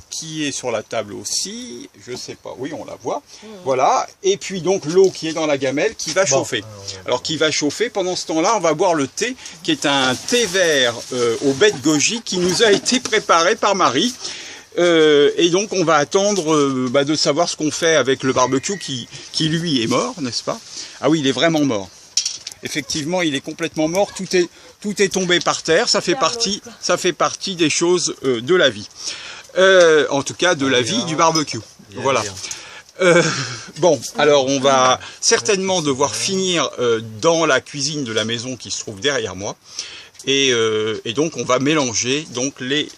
qui est sur la table aussi, je sais pas, oui on la voit, voilà, et puis donc l'eau qui est dans la gamelle qui va chauffer. Alors qui va chauffer, pendant ce temps-là on va boire le thé, qui est un thé vert au baie de goji qui nous a été préparé par Marie. Et donc on va attendre de savoir ce qu'on fait avec le barbecue qui lui est mort, n'est-ce pas? Ah oui, il est vraiment mort. Effectivement, il est complètement mort, tout est tombé par terre, ça fait partie des choses de la vie. En tout cas, de la vie du barbecue. Voilà. Bon, alors on va certainement devoir finir dans la cuisine de la maison qui se trouve derrière moi. Et donc on va mélanger donc les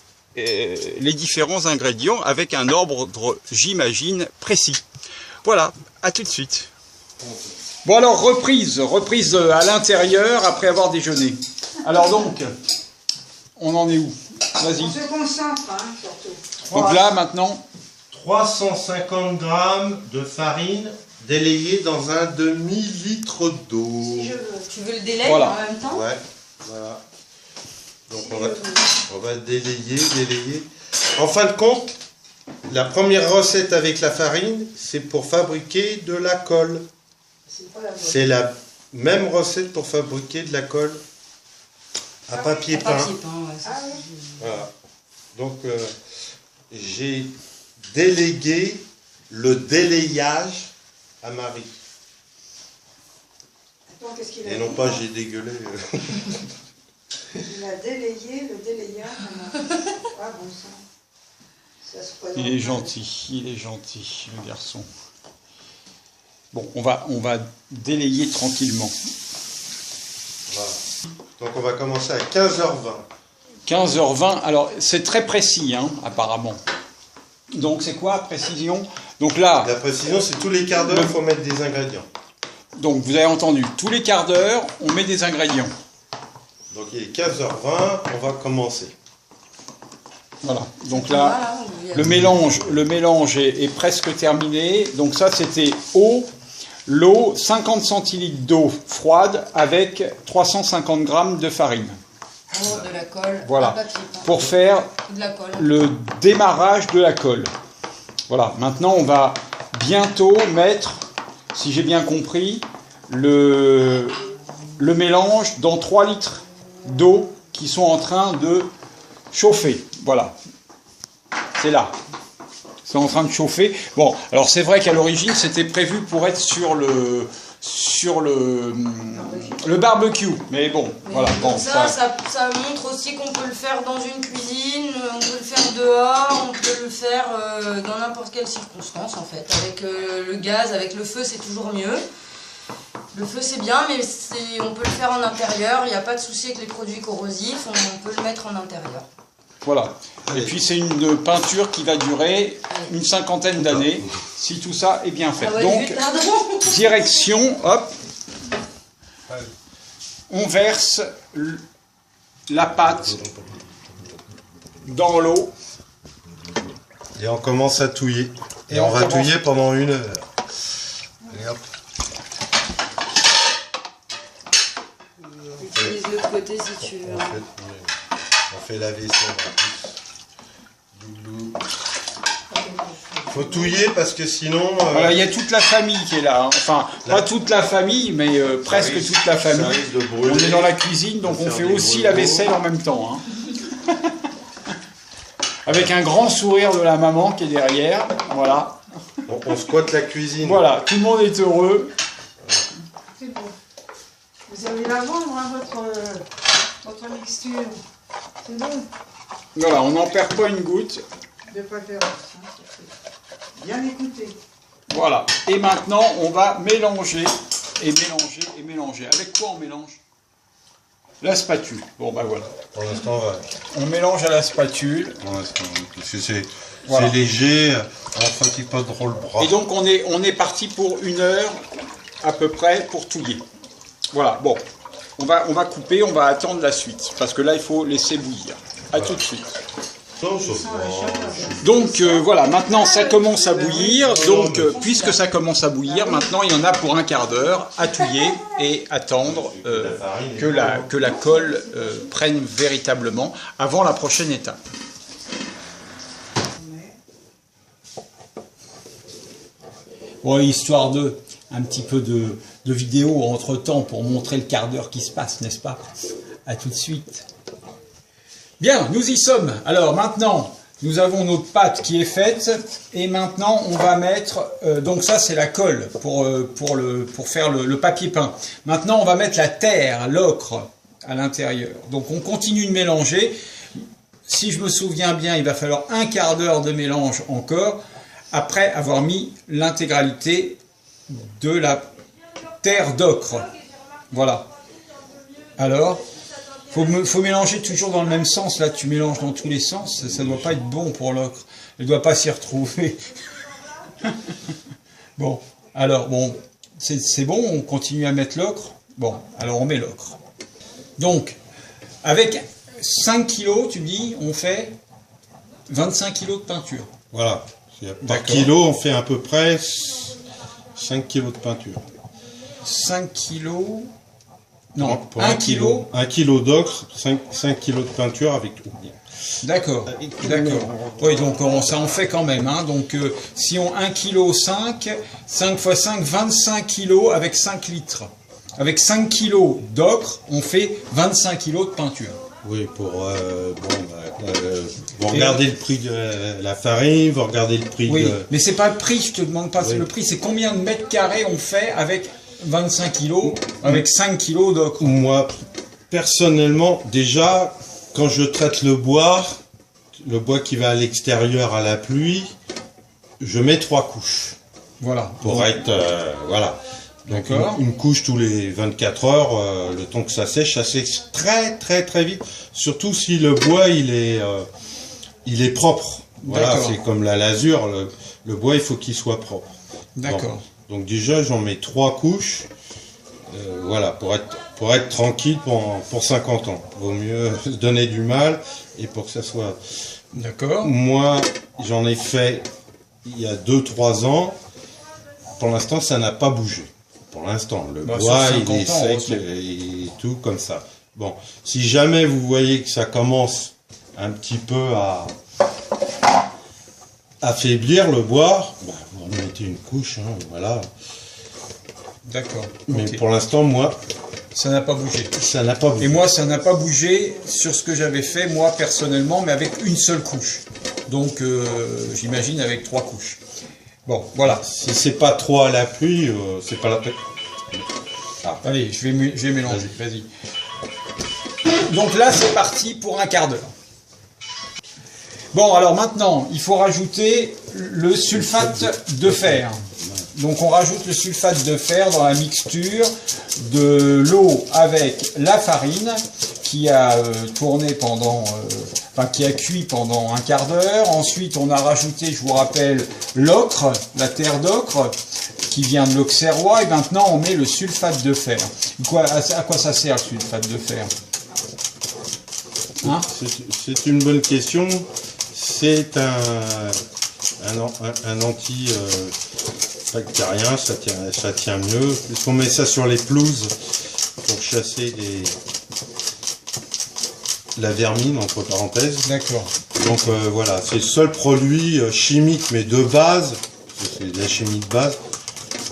différents ingrédients avec un ordre, j'imagine, précis. Voilà, à tout de suite. Bon alors, reprise à l'intérieur après avoir déjeuné. Alors donc, on en est où? Vas-y. On se concentre, hein, surtout. Donc là, maintenant 350 g de farine délayée dans un demi-litre d'eau. Si je veux. Tu veux le délai voilà. En même temps? Ouais, voilà. Donc on va délayer. En fin de compte, la première recette avec la farine, c'est pour fabriquer de la colle. C'est la même recette pour fabriquer de la colle à papier peint. Ouais, Voilà. Donc j'ai délégué le délayage à Marie. Attends, qu'est-ce qu'il a Et dit, non pas j'ai dégueulé. Il a délayé le délayage à Marie. Ah bon sang. Ça se présente. il est gentil, le garçon. Bon, on va délayer tranquillement. Voilà. Donc on va commencer à 15h20. 15h20, alors c'est très précis, hein, apparemment. Donc c'est quoi, précision? Donc là, La précision, c'est tous les quarts d'heure, il faut mettre des ingrédients. donc vous avez entendu, tous les quarts d'heure, on met des ingrédients. Donc il est 15h20, on va commencer. Voilà, donc là, le mélange est presque terminé. Donc ça, c'était l'eau, 50 centilitres d'eau froide avec 350 g de farine. De la colle, voilà, pour faire de la colle. Le démarrage de la colle. Voilà, maintenant on va bientôt mettre, si j'ai bien compris, le mélange dans 3 litres d'eau qui sont en train de chauffer. Voilà, c'est là. C'est en train de chauffer. Bon, alors c'est vrai qu'à l'origine, c'était prévu pour être sur le barbecue. Mais bon, voilà. Bon, ça montre aussi qu'on peut le faire dans une cuisine, on peut le faire dehors, on peut le faire dans n'importe quelle circonstance en fait. Avec le gaz, avec le feu, c'est toujours mieux. Le feu c'est bien, mais on peut le faire en intérieur, il n'y a pas de souci avec les produits corrosifs, on peut le mettre en intérieur. Voilà. Et puis c'est une peinture qui va durer une 50aine d'années, si tout ça est bien fait. Ah ouais, donc, direction, hop, on verse la pâte dans l'eau. Et on commence à touiller. Et on va touiller pendant 1 heure. Et hop. Utilise l'autre côté si tu veux. On fait la vaisselle en plus. Doudou. Faut touiller parce que sinon... Voilà, il y a toute la famille qui est là. Hein. Enfin, pas toute la famille, mais presque toute la famille. On est dans la cuisine, donc on fait aussi la vaisselle en même temps. Hein. Avec un grand sourire de la maman qui est derrière. Voilà. On squatte la cuisine. Voilà, tout le monde est heureux. C'est beau. Vous allez la vendre, hein, votre mixture. C'est bon. Voilà, on n'en perd pas une goutte. De préférence. Hein, bien écouter. Voilà. Et maintenant, on va mélanger et mélanger et mélanger. Avec quoi on mélange? La spatule. Bon, ben voilà. Pour l'instant, on mélange à la spatule. Pour l'instant, parce que c'est léger, on ne fatigue pas trop le bras. Et donc, on est parti pour 1 heure à peu près pour touiller. Voilà, bon. On va couper, on va attendre la suite. Parce que là, il faut laisser bouillir. À tout de suite. Donc voilà, maintenant ça commence à bouillir. Donc puisque ça commence à bouillir, maintenant il y en a pour 1/4 d'heure à touiller et attendre que la colle prenne véritablement avant la prochaine étape. Bon, histoire de un petit peu de vidéo entre-temps pour montrer le quart d'heure qui se passe, n'est-ce pas? À tout de suite. Bien, nous y sommes. Alors maintenant, nous avons notre pâte qui est faite et maintenant on va mettre, donc ça c'est la colle pour faire le papier peint. Maintenant on va mettre la terre, l'ocre à l'intérieur. Donc on continue de mélanger. Si je me souviens bien, il va falloir un quart d'heure de mélange encore après avoir mis l'intégralité de la terre d'ocre. Voilà. Alors, faut mélanger toujours dans le même sens. Là, tu mélanges dans tous les sens. Ça ne doit pas être bon pour l'ocre. Elle ne doit pas s'y retrouver. Bon, alors, bon, c'est bon, on continue à mettre l'ocre. Bon, alors on met l'ocre. Donc, avec 5 kilos, tu dis, on fait 25 kilos de peinture. Voilà. Par kilo, on fait à peu près 5 kilos de peinture. 5 kilos... Non, pour 1 kilo. 1 kilo d'ocre, 5 kilos de peinture avec tout. D'accord, d'accord. Oui, donc ça en fait quand même. Hein. Donc si on 1 kg 5 x 5, 25 kg avec 5 litres. Avec 5 kg d'ocre, on fait 25 kg de peinture. Oui, pour vous regardez le prix de la farine, vous regardez le prix oui, de... mais c'est pas le prix, je te demande pas oui. le prix, c'est combien de mètres carrés on fait avec 25 kilos, avec 5 kilos d'ocre. Moi, personnellement, déjà, quand je traite le bois qui va à l'extérieur à la pluie, je mets 3 couches. Voilà. Pour être... voilà. Donc une couche tous les 24 heures, le temps que ça sèche très très très vite. Surtout si le bois il est propre. Voilà, c'est comme la lasure, le bois il faut qu'il soit propre. D'accord. Bon. Donc déjà j'en mets 3 couches, voilà, pour être tranquille pour 50 ans. Vaut mieux se donner du mal et pour que ça soit... D'accord. Moi j'en ai fait il y a 2-3 ans, pour l'instant ça n'a pas bougé. Pour l'instant, le bois il est sec et tout comme ça. Bon, si jamais vous voyez que ça commence un petit peu à affaiblir le bois, bah, vous en mettez une couche, hein, voilà. D'accord. Mais pour l'instant, moi, ça n'a pas bougé. Ça n'a pas bougé. Et moi, ça n'a pas bougé sur ce que j'avais fait, moi, personnellement, mais avec une seule couche. Donc, j'imagine avec 3 couches. Bon, voilà. Si c'est pas trop à la pluie, c'est pas la peine. Ah. Allez, je vais mélanger. Vas-y. Donc là, c'est parti pour un quart d'heure. Bon, alors maintenant, il faut rajouter le sulfate de fer. Donc on rajoute le sulfate de fer dans la mixture de l'eau avec la farine qui a tourné pendant, qui a cuit pendant un quart d'heure. Ensuite, on a rajouté, je vous rappelle, l'ocre, la terre d'ocre qui vient de l'Auxerrois. Et maintenant, on met le sulfate de fer. À quoi ça sert le sulfate de fer? Hein? C'est une bonne question. C'est un anti-bactérien, ça tient mieux. Puisqu'on met ça sur les pelouses pour chasser la vermine, entre parenthèses. D'accord. Donc voilà, c'est le seul produit chimique, mais de base, c'est de la chimie de base,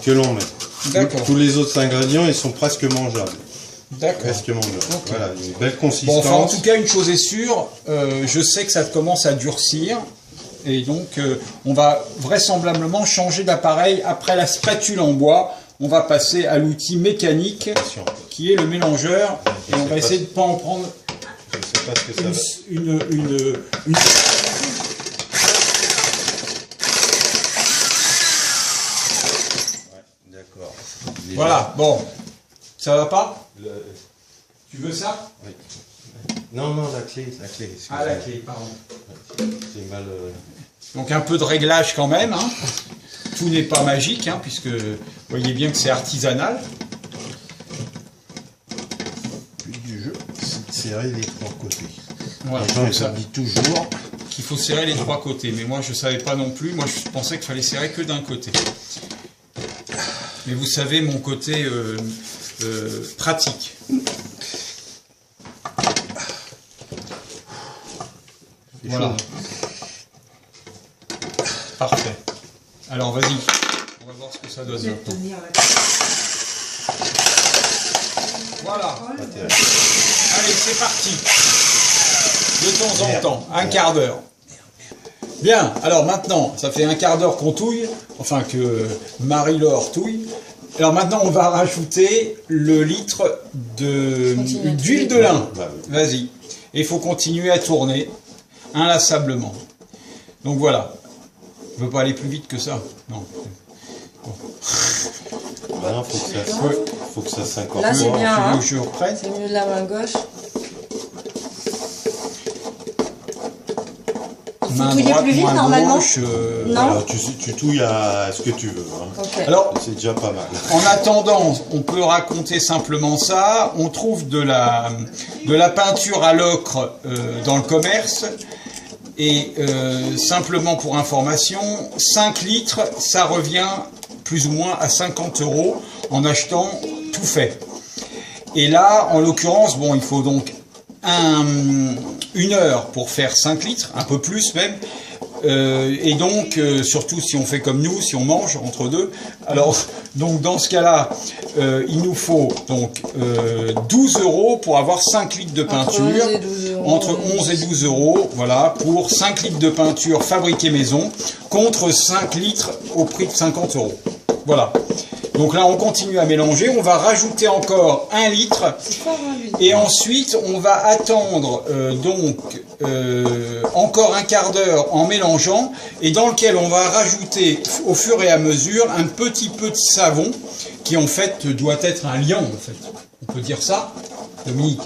que l'on met. D'accord. Tous les autres ingrédients, ils sont presque mangeables. D'accord. Presque mangeables. Okay. Voilà, une belle consistance. Bon, enfin, en tout cas, une chose est sûre, je sais que ça commence à durcir. Et donc, on va vraisemblablement changer d'appareil. Après la spatule en bois, on va passer à l'outil mécanique qui est le mélangeur. Et on va essayer de ne pas en prendre une... D'accord. Voilà, bon. Ça va pas? Tu veux ça? Oui. Non, la clé. Ah, la clé, pardon. C'est mal... Donc un peu de réglage quand même, hein. Tout n'est pas magique, hein, puisque vous voyez bien que c'est artisanal. Le but du jeu, c'est de serrer les 3 côtés. Voilà, les gens, ils s'habillent toujours qu'il faut serrer les 3 côtés, mais moi je ne savais pas non plus, moi je pensais qu'il fallait serrer que d'un côté. Mais vous savez mon côté pratique. Voilà. Parfait. Alors vas-y, On va voir ce que ça donne. Je vais maintenant. tenir la Voilà. colle. Allez, c'est parti. De temps en temps, un quart d'heure. Bien, alors maintenant, ça fait un quart d'heure qu'on touille, enfin que Marie-Laure touille. Alors maintenant, on va rajouter le litre d'huile de lin. Vas-y. Et il faut continuer à tourner inlassablement. Donc voilà. Je ne veux pas aller plus vite que ça. Non. Ben, faut que ça s'incorpore. Là, c'est bien. Hein. Je reprenne. C'est mieux de la main gauche. Main touiller droite, plus vite, main normalement gauche, Non. Voilà, tu touilles à ce que tu veux. Hein. Ok. Alors, C'est déjà pas mal. en attendant, on peut raconter simplement ça. On trouve de la peinture à l'ocre dans le commerce. Et simplement pour information, 5 litres, ça revient plus ou moins à 50 € en achetant tout fait. Et là, en l'occurrence, bon, il faut donc une heure pour faire 5 litres, un peu plus même. Et donc, surtout si on fait comme nous, si on mange entre deux. Alors, donc dans ce cas-là, il nous faut donc 12 € pour avoir 5 litres de peinture. Entre 11 et 12 €, voilà, pour 5 litres de peinture fabriquée maison, contre 5 litres au prix de 50 €. Voilà. Donc là, on continue à mélanger. On va rajouter encore 1 litre. Et ensuite, on va attendre encore un quart d'heure en mélangeant, et dans lequel on va rajouter au fur et à mesure un petit peu de savon, qui en fait doit être un liant, en fait. On peut dire ça, Dominique?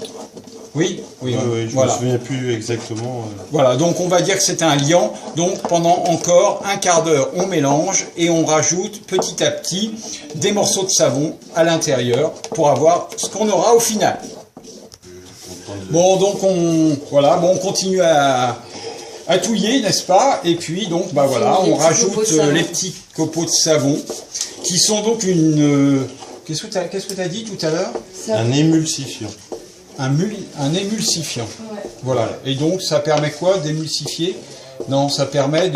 Oui, oui, Oui, je voilà. me souviens plus exactement. Voilà, donc on va dire que c'est un liant. Donc pendant encore un quart d'heure, on mélange et on rajoute petit à petit des morceaux de savon à l'intérieur pour avoir ce qu'on aura au final. Bon, donc on continue à touiller, n'est-ce pas? Et puis donc bah voilà, on rajoute les petits copeaux de savon qui sont donc une qu'est-ce que tu as dit tout à l'heure? Un émulsifiant. Un émulsifiant. Ouais. Voilà. Et donc, ça permet quoi d'émulsifier? Non, ça permet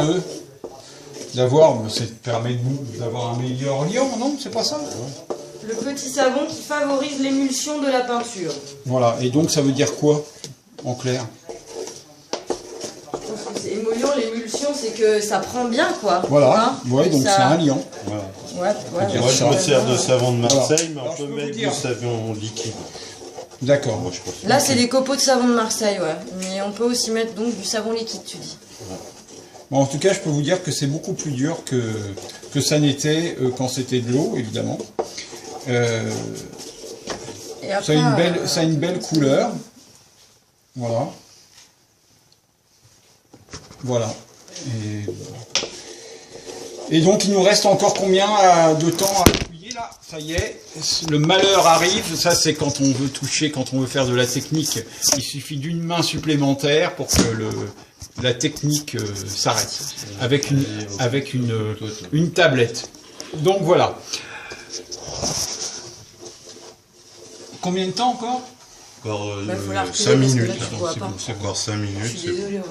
d'avoir un meilleur liant, non? C'est pas ça? Le petit savon qui favorise l'émulsion de la peinture. Voilà. Et donc, ça veut dire quoi, en clair? Je pense que c'est émollient, l'émulsion, c'est que ça prend bien, quoi. Voilà. Hein, Ouais, donc ça... c'est un liant. Voilà. Ouais, Moi, je me sers de savon de Marseille, mais Alors, on je peut peux vous mettre dire. du savon liquide. D'accord. Moi, je préfère. Là, c'est des copeaux de savon de Marseille, ouais. Mais on peut aussi mettre donc du savon liquide, tu dis. Bon, en tout cas, je peux vous dire que c'est beaucoup plus dur que ça n'était quand c'était de l'eau, évidemment. Et après, Ça a une belle couleur. Voilà. Voilà. Et donc, il nous reste encore combien de temps à touiller là? Ça y est, le malheur arrive. Ça, c'est quand on veut toucher, quand on veut faire de la technique. Il suffit d'une main supplémentaire pour que la technique s'arrête. Avec une tablette. Donc, voilà. Combien de temps encore? Encore faut la reculer 5 parce que minutes. là, tu vois pas. C'est encore 5 Je minutes. suis désolée, ouais.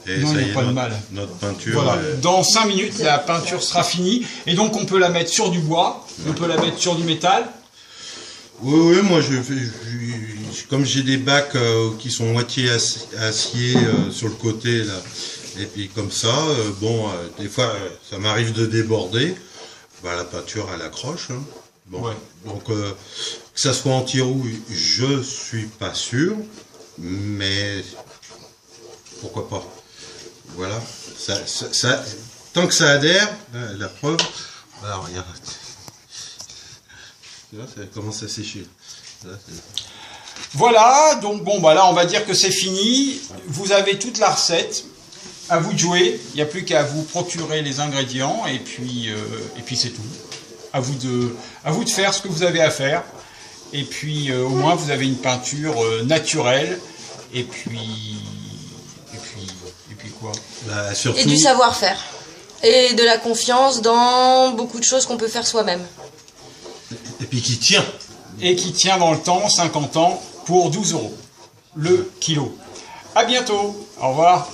Et Non, ça il n'y y a est, pas de mal. notre peinture. Voilà. Dans 5 minutes, la peinture sera finie. Et donc, on peut la mettre sur du bois, on peut la mettre sur du métal. Oui, moi, comme j'ai des bacs qui sont moitié acier sur le côté, là, et puis comme ça, des fois, ça m'arrive de déborder. Bah, la peinture, elle accroche. Hein. Bon. Ouais. Donc, que ça soit anti-rouille, je suis pas sûr, mais pourquoi pas. Voilà. Tant que ça adhère, la preuve. Alors, regarde. Là, ça commence à sécher. Là, Voilà, donc bon, bah là, on va dire que c'est fini. Vous avez toute la recette. À vous de jouer. Il n'y a plus qu'à vous procurer les ingrédients et puis c'est tout. À vous de faire ce que vous avez à faire. Et puis au moins vous avez une peinture naturelle. Et puis quoi? bah, surtout, Et du savoir-faire. Et de la confiance dans beaucoup de choses qu'on peut faire soi-même. et puis qui tient. Et qui tient dans le temps, 50 ans, pour 12 € le kilo. À bientôt. Au revoir.